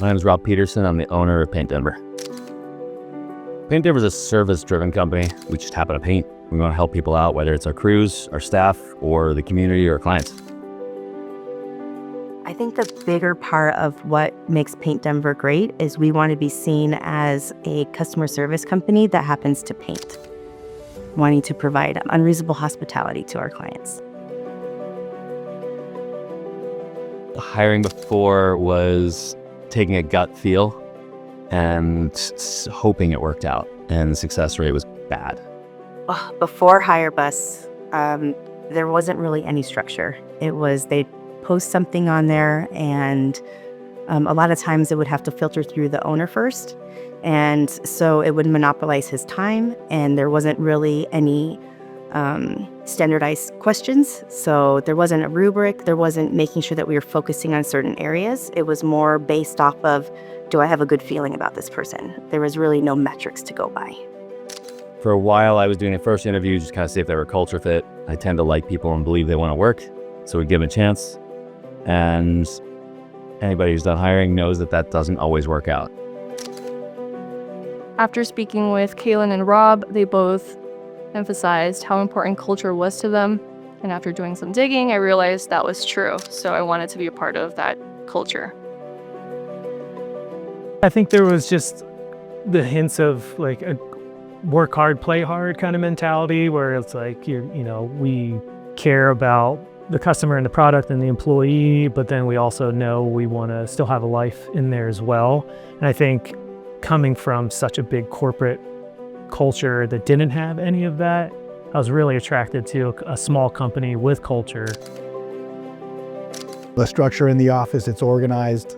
My name is Rob Peterson. I'm the owner of Paint Denver. Paint Denver is a service-driven company. We just happen to paint. We want to help people out, whether it's our crews, our staff, or the community or clients. I think the bigger part of what makes Paint Denver great is we want to be seen as a customer service company that happens to paint, wanting to provide unreasonable hospitality to our clients. Hiring before was taking a gut feel and hoping it worked out, and the success rate was bad. Before HireBus, there wasn't really any structure. It was they'd post something on there, and a lot of times it would have to filter through the owner first, and so it would monopolize his time, and there wasn't really any standardized questions. So there wasn't a rubric. There wasn't making sure that we were focusing on certain areas. It was more based off of, do I have a good feeling about this person? There was really no metrics to go by. For a while, I was doing a first interview, just kind of see if they were a culture fit. I tend to like people and believe they want to work, so we give them a chance. And anybody who's done hiring knows that that doesn't always work out. After speaking with Kaylin and Rob, they both emphasized how important culture was to them. And after doing some digging, I realized that was true. So I wanted to be a part of that culture. I think there was just the hints of like a work hard, play hard kind of mentality where it's like, we care about the customer and the product and the employee, but then we also know we want to still have a life in there as well. And I think coming from such a big corporate culture that didn't have any of that, I was really attracted to a small company with culture. The structure in the office, it's organized.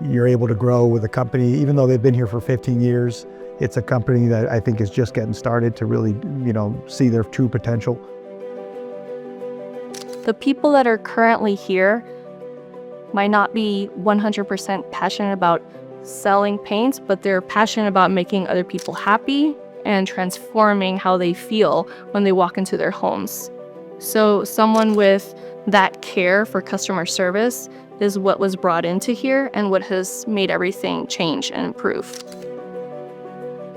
You're able to grow with a company, even though they've been here for 15 years. It's a company that I think is just getting started to really, see their true potential. The people that are currently here might not be 100% passionate about selling paint, but they're passionate about making other people happy and transforming how they feel when they walk into their homes. So someone with that care for customer service is what was brought into here and what has made everything change and improve.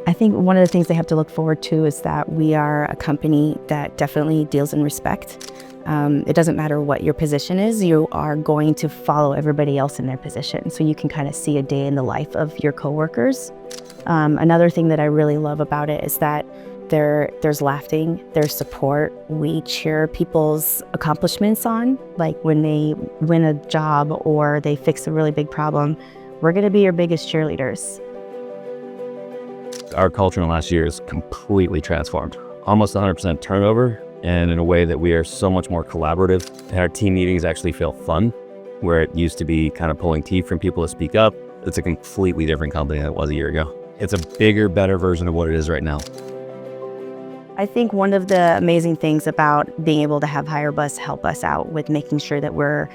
I think one of the things they have to look forward to is that we are a company that definitely deals in respect. It doesn't matter what your position is, you are going to follow everybody else in their position. So you can kind of see a day in the life of your coworkers. Another thing that I really love about it is that there's laughing, there's support. We cheer people's accomplishments on, like when they win a job or they fix a really big problem. We're going to be your biggest cheerleaders. Our culture in the last year is completely transformed. Almost 100% turnover, and in a way that we are so much more collaborative. And our team meetings actually feel fun, where it used to be kind of pulling teeth from people to speak up. It's a completely different company than it was a year ago. It's a bigger, better version of what it is right now. I think one of the amazing things about being able to have HireBus help us out with making sure that we're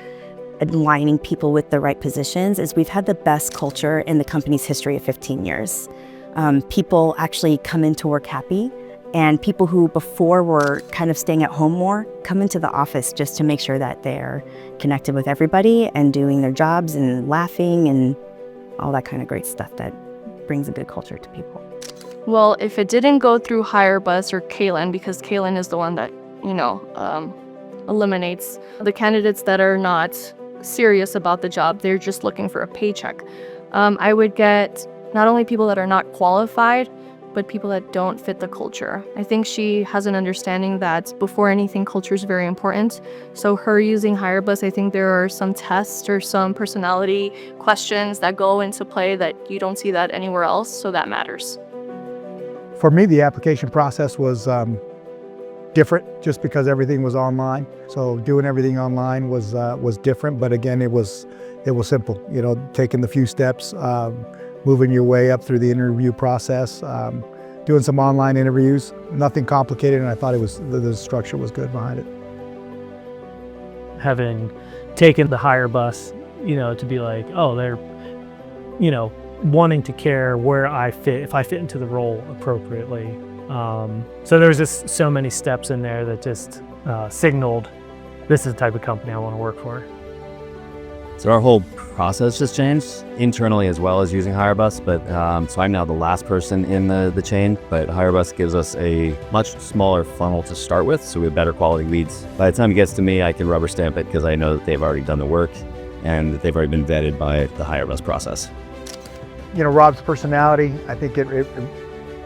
aligning people with the right positions is we've had the best culture in the company's history of 15 years. People actually come into work happy, and people who before were kind of staying at home more come into the office just to make sure that they're connected with everybody and doing their jobs and laughing and all that kind of great stuff that brings a good culture to people. Well, if it didn't go through HireBus or Kaylin, because Kaylin is the one that, eliminates the candidates that are not serious about the job, they're just looking for a paycheck. I would get not only people that are not qualified, but people that don't fit the culture. I think she has an understanding that before anything, culture is very important. So her using HireBus, I think there are some tests or some personality questions that go into play that you don't see that anywhere else, so that matters. For me, the application process was different just because everything was online. So doing everything online was different, but again, it was simple. Taking the few steps, moving your way up through the interview process, doing some online interviews, nothing complicated, and I thought the structure was good behind it. Having taken the HireBus, to be like, oh, they're, wanting to care where I fit, if I fit into the role appropriately. So there was just so many steps in there that just signaled this is the type of company I want to work for. So our whole process just changed internally as well as using HireBus. But so I'm now the last person in the chain, but HireBus gives us a much smaller funnel to start with, so we have better quality leads. By the time it gets to me, I can rubber stamp it because I know that they've already done the work and that they've already been vetted by the HireBus process. You know, Rob's personality, I think it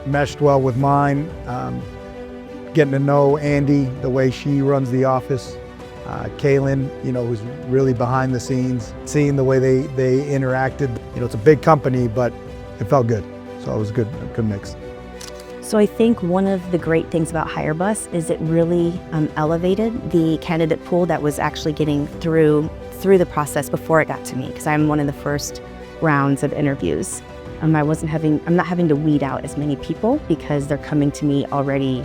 meshed well with mine. Getting to know Andy, the way she runs the office. Kaylin, you know, who's really behind the scenes, seeing the way they interacted. You know, it's a big company, but it felt good. So it was a good mix. So I think one of the great things about HireBus is it really elevated the candidate pool that was actually getting through the process before it got to me, because I'm one of the first rounds of interviews. I'm not having to weed out as many people because they're coming to me already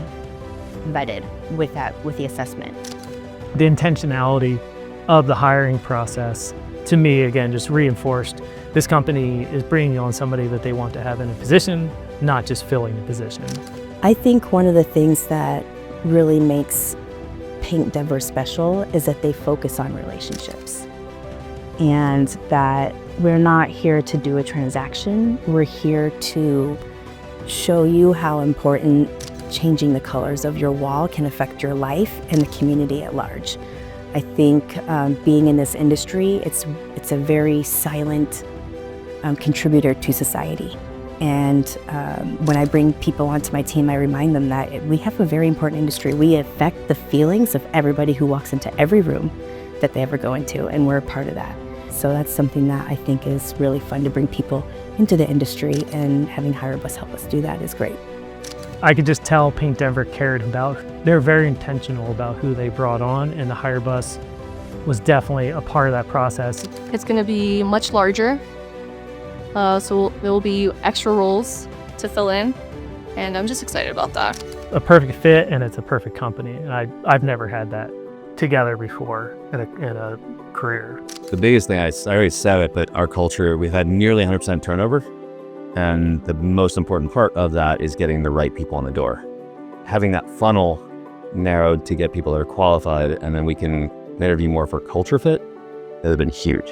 vetted with the assessment. The intentionality of the hiring process, to me, again, just reinforced this company is bringing on somebody that they want to have in a position, not just filling a position. I think one of the things that really makes Paint Denver special is that they focus on relationships, and that we're not here to do a transaction. We're here to show you how important changing the colors of your wall can affect your life and the community at large. I think being in this industry, it's a very silent contributor to society. And when I bring people onto my team, I remind them that we have a very important industry. We affect the feelings of everybody who walks into every room that they ever go into, and we're a part of that. So that's something that I think is really fun to bring people into the industry, and having HireBus help us do that is great. I could just tell Paint Denver cared about, they're very intentional about who they brought on, and the HireBus was definitely a part of that process. It's going to be much larger, so there will be extra roles to fill in, and I'm just excited about that. A perfect fit, and it's a perfect company, and I've never had that together before in a career. The biggest thing, I already said it, but our culture, we've had nearly 100% turnover. And the most important part of that is getting the right people in the door. Having that funnel narrowed to get people that are qualified, and then we can interview more for culture fit, that has been huge.